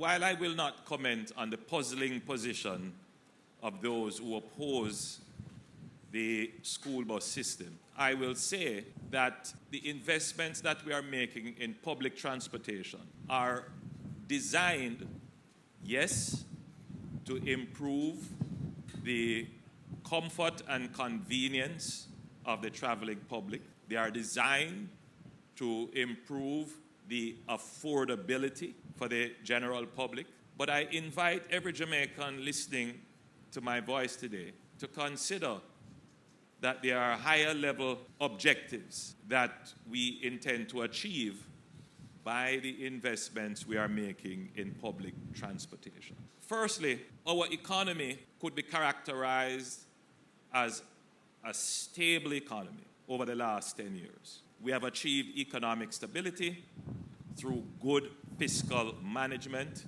While I will not comment on the puzzling position of those who oppose the school bus system, I will say that the investments that we are making in public transportation are designed, yes, to improve the comfort and convenience of the traveling public. They are designed to improve the affordability for the general public. But I invite every Jamaican listening to my voice today to consider that there are higher level objectives that we intend to achieve by the investments we are making in public transportation. Firstly, our economy could be characterized as a stable economy over the last 10 years. We have achieved economic stability through good fiscal management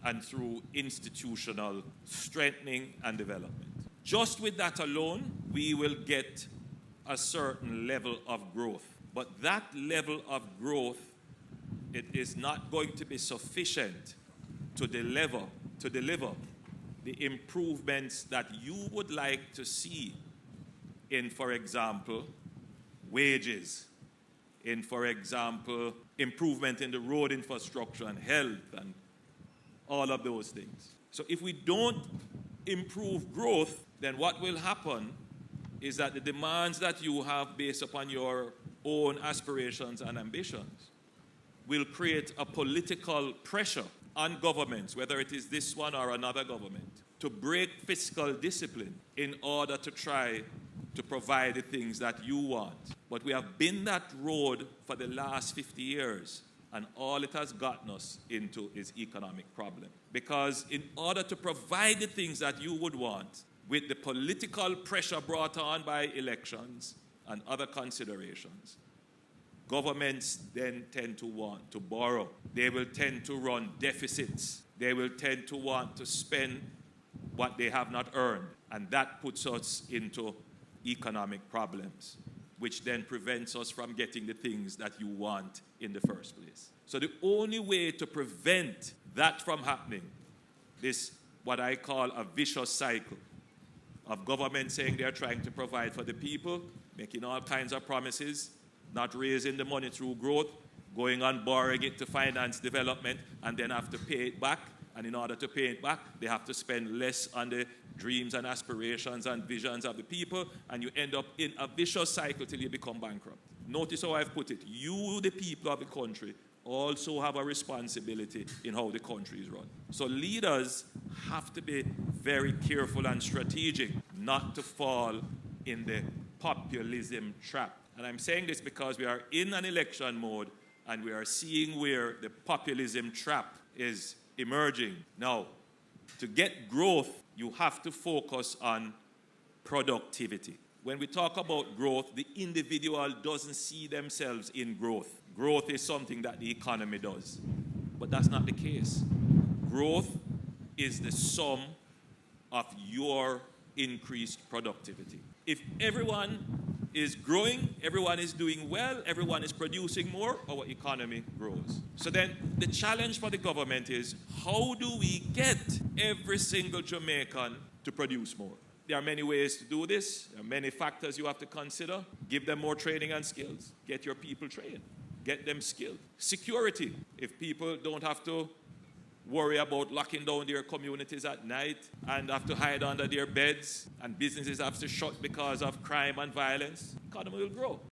and through institutional strengthening and development. Just with that alone, we will get a certain level of growth. But that level of growth, it is not going to be sufficient to deliver the improvements that you would like to see in, for example, wages, in, for example, improvement in the road infrastructure and health and all of those things. So if we don't improve growth, then what will happen is that the demands that you have based upon your own aspirations and ambitions will create a political pressure on governments, whether it is this one or another government, to break fiscal discipline in order to try to provide the things that you want. But we have been that road for the last 50 years, and all it has gotten us into is economic problem. Because in order to provide the things that you would want, with the political pressure brought on by elections and other considerations, governments then tend to want to borrow. They will tend to run deficits. They will tend to want to spend what they have not earned. And that puts us into economic problems, which then prevents us from getting the things that you want in the first place. So the only way to prevent that from happening is what I call a vicious cycle of government saying they're trying to provide for the people, making all kinds of promises, not raising the money through growth, going on borrowing it to finance development, and then have to pay it back. And in order to pay it back, they have to spend less on the dreams and aspirations and visions of the people, and you end up in a vicious cycle till you become bankrupt. Notice how I've put it. You, the people of the country, also have a responsibility in how the country is run. So leaders have to be very careful and strategic not to fall in the populism trap. And I'm saying this because we are in an election mode and we are seeing where the populism trap is emerging. Now, to get growth, you have to focus on productivity. When we talk about growth, the individual doesn't see themselves in growth. Growth is something that the economy does. But that's not the case. Growth is the sum of your increased productivity. If everyone is growing, everyone is doing well, everyone is producing more, our economy grows. So then the challenge for the government is, how do we get every single Jamaican to produce more? There are many ways to do this. There are many factors you have to consider. Give them more training and skills. Get your people trained. Get them skilled. Security. If people don't have to worry about locking down their communities at night and have to hide under their beds, and businesses have to shut because of crime and violence, the economy will grow.